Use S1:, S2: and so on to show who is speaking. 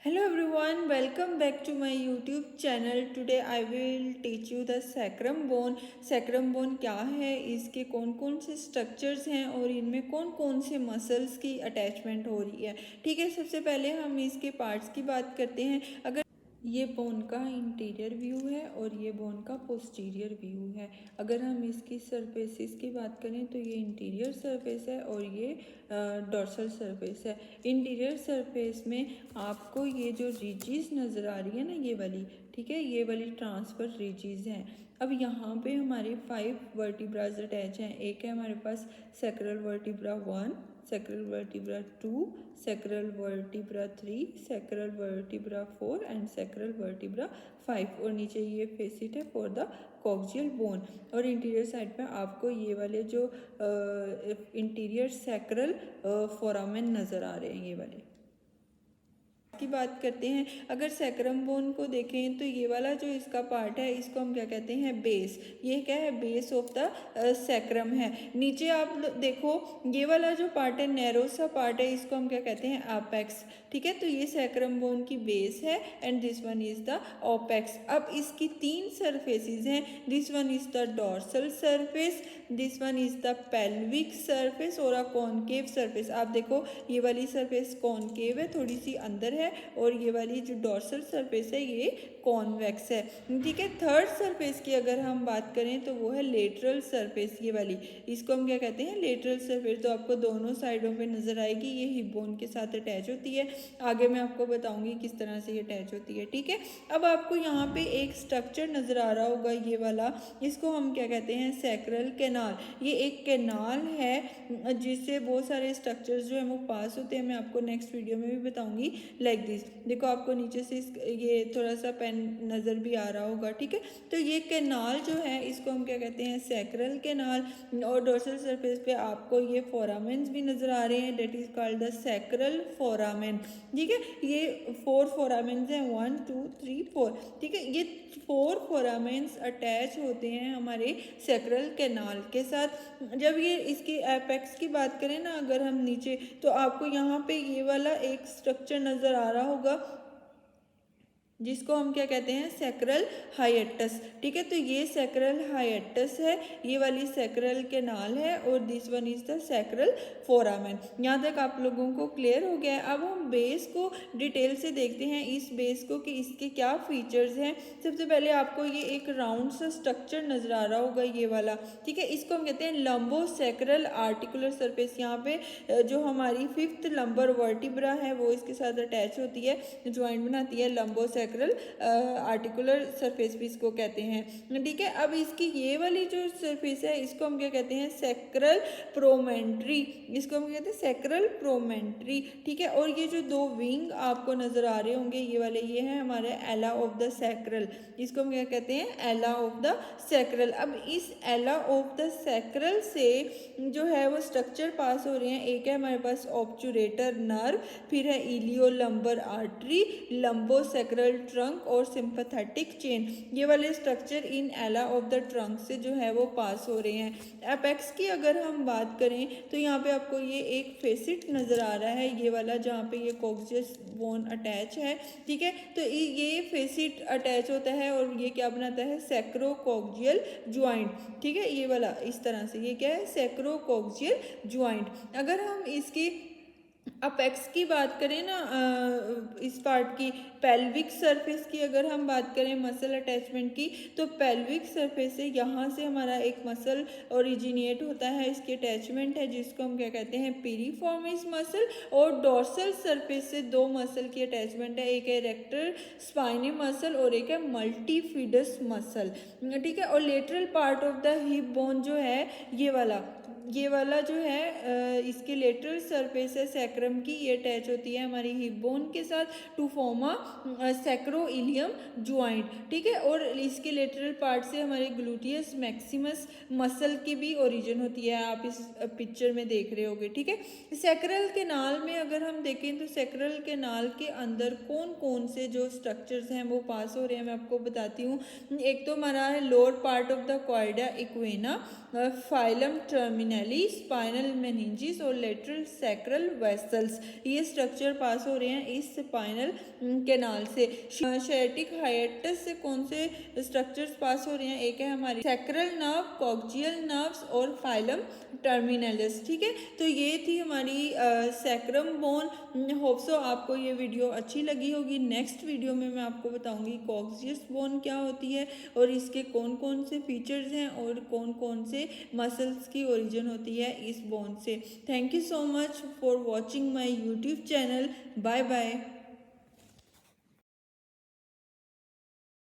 S1: Hello everyone, welcome back to my YouTube channel. Today I will teach you the sacrum bone. Sacrum bone क्या है, इसके कौन कौन से स्ट्रक्चर्स हैं और इनमें कौन कौन से मसल्स की अटैचमेंट हो रही है। ठीक है, सबसे पहले हम इसके पार्ट्स की बात करते हैं। अगर ये बोन का इंटीरियर व्यू है और ये बोन का पोस्टीरियर व्यू है। अगर हम इसकी सरफेसिस की बात करें तो ये इंटीरियर सरफेस है और ये डॉर्सल सरफेस है। इंटीरियर सरफेस में आपको ये जो रिजीज नज़र आ रही है ना, ये वाली, ठीक है, ये वाली ट्रांसफर रिजीज हैं। अब यहाँ पे हमारे 5 वर्टिब्राज अटैच हैं। एक है हमारे पास sacral vertebra 1, sacral vertebra 2, sacral vertebra 3, sacral vertebra 4 and sacral vertebra 5 और नीचे ये फेसिट है फॉर द कॉक्सियल बोन। और इंटीरियर साइड पे आपको ये वाले जो इंटीरियर सैक्रल फोरामेन नज़र आ रहे हैं, ये वाले की बात करते हैं। अगर सैक्रम बोन को देखें तो ये वाला जो इसका पार्ट है इसको हम क्या कहते हैं, बेस। ये क्या है, बेस ऑफ द सैक्रम है। नीचे आप देखो ये वाला जो पार्ट है, नैरो सा पार्ट है, इसको हम क्या कहते हैं, अपेक्स। ठीक है, तो ये सैक्रम बोन की बेस है and this one is the opex. अब इसकी 3 सरफेसेस हैं। This one is the dorsal surface, this one is the pelvic surface और अ कॉनकेव सरफेस। आप देखो ये वाली सरफेस कॉनकेव है, थोड़ी सी अंदर है, और ये वाली जो डॉर्सल सरफेस है ये कॉन्वेक्स है। ठीक है, थर्ड सरफेस की अगर हम बात करें तो वो है लेटरल सरफेस, ये वाली, इसको हम क्या कहते हैं, लेटरल सरफेस। तो आपको दोनों साइडों पे नजर आएगी, ये हिप बोन के साथ अटैच होती है। आगे मैं आपको बताऊंगी किस तरह से ये अटैच होती है। ठीक है, अब आपको यहाँ पे एक स्ट्रक्चर नजर आ रहा होगा, ये वाला, इसको हम क्या कहते हैं, सैक्रल कैनाल। ये एक कैनाल है जिससे बहुत सारे स्ट्रक्चर्स जो है वो पास होते हैं। मैं आपको नेक्स्ट वीडियो में भी बताऊंगी। लाइक दिस, देखो आपको नीचे से ये थोड़ा सा पेन नज़र भी आ रहा होगा। ठीक है, तो ये कैनाल जो है इसको हम क्या कहते हैं, सैक्रल कैनाल। और डोर्सल सरफेस पे आपको ये फोरामेंस भी नज़र आ रहे हैं, that is called the sacral foramen. ठीक है, ये 4 फोरामेंस हैं, 1 2 3 4। ठीक है, ये 4 फोरामेंस अटैच होते हैं हमारे सैक्रल कैनाल के साथ। जब ये इसकी एपेक्स की बात करें ना, अगर हम नीचे, तो आपको यहाँ पे ये वाला एक स्ट्रक्चर नज़र आ रहा होगा जिसको हम क्या कहते हैं, सैक्रल हाइएटस। ठीक है, तो ये सैक्रल हाइएटस है, ये वाली सैक्रल कैनाल है और this one is the sacral foramen. यहाँ तक आप लोगों को क्लियर हो गया है। अब हम बेस को डिटेल से देखते हैं, इस बेस को, कि इसके क्या फीचर्स हैं। सबसे पहले आपको ये एक राउंड सा स्ट्रक्चर नजर आ रहा होगा, ये वाला। ठीक है, इसको हम कहते हैं लंबो सैक्रल आर्टिकुलर सरफेस। यहाँ पे जो हमारी 5th लंबर वर्टिब्रा है वो इसके साथ अटैच होती है, ज्वाइंट बनाती है, लंबो सैक्रल आर्टिकुलर सरफेस भी इसको कहते हैं। ठीक है, अब इसकी ये वाली जो सरफेस है इसको हम क्या कहते हैं, सैक्रल प्रोमेंट्री। इसको हम कहते हैं सैक्रल प्रोमेंट्री। ठीक है, और ये जो 2 विंग आपको नजर आ रहे होंगे, ये वाले, ये है हमारे एला ऑफ द सैक्रल। इसको हम क्या कहते हैं, एला ऑफ द सैक्रल। अब इस एला ऑफ द सैक्रल से जो है वो स्ट्रक्चर पास हो रहे हैं। एक है हमारे पास ऑब्चुरेटर नर्व, फिर है इलियो लंबर आर्टरी, लंबो सैक्रल ट्रंक और सिंपैथेटिक चेन। ये वाले स्ट्रक्चर इन एला ऑफ द ट्रंक से जो है वो पास हो रहे हैं। एपेक्स की अगर हम बात करें तो यहाँ पे आपको ये एक फेसिट नज़र आ रहा है, ये वाला, जहाँ पे ये कॉक्सियस बोन अटैच है। ठीक है, तो ये फेसिट अटैच होता है और ये क्या बनाता है, सैक्रोकॉक्सियल ज्वाइंट। ठीक है, ये वाला इस तरह से, ये क्या है, सैक्रोकॉक्सियल ज्वाइंट। अगर हम इसकी अपेक्स की बात करें ना, इस पार्ट की, पेल्विक सरफेस की अगर हम बात करें मसल अटैचमेंट की, तो पेल्विक सरफेस से यहाँ से हमारा एक मसल ओरिजिनेट होता है, इसकी अटैचमेंट है, जिसको हम क्या कहते हैं, पिरिफॉर्मिस मसल। और डॉर्सल सरफेस से 2 मसल की अटैचमेंट है, एक है रेक्टर स्पाइनी मसल और एक है मल्टीफिडस मसल। ठीक है, और lateral part of the hip bone जो है, ये वाला जो है इसके लेटरल सरफेस है सैक्रम की, ये अटैच होती है हमारी हिप बोन के साथ टू फॉर्म अ सैक्रोइलियम ज्वाइंट। ठीक है, और इसके लेटरल पार्ट से हमारे ग्लूटियस मैक्सिमस मसल की भी ओरिजिन होती है, आप इस पिक्चर में देख रहे होगे। ठीक है, सैक्रल कैनाल में अगर हम देखें तो सैक्रल कैनाल के अंदर कौन कौन से जो स्ट्रक्चर्स हैं वो पास हो रहे हैं, मैं आपको बताती हूँ। एक तो हमारा है lower part of the cauda equina, filum terminal, terminale spinal meninges और लेटरल सैक्रल वेसल्स, ये स्ट्रक्चर पास हो रहे हैं इस स्पाइनल कैनाल से। शायटिक हाइएटस से कौन से स्ट्रक्चर्स पास हो रहे हैं, एक है हमारी सैक्रल नर्व, कॉक्सियल नर्व्स और फाइलम टर्मिनलिस। ठीक है, तो ये थी हमारी सैक्रम बोन। होप सो आपको ये वीडियो अच्छी लगी होगी। नेक्स्ट वीडियो में मैं आपको बताऊंगी कॉक्सियस बोन क्या होती है और इसके कौन कौन से फीचर्स हैं और कौन कौन से मसल्स की ओरिजिन होती है इस बोन से। Thank you so much for watching my YouTube channel. Bye bye.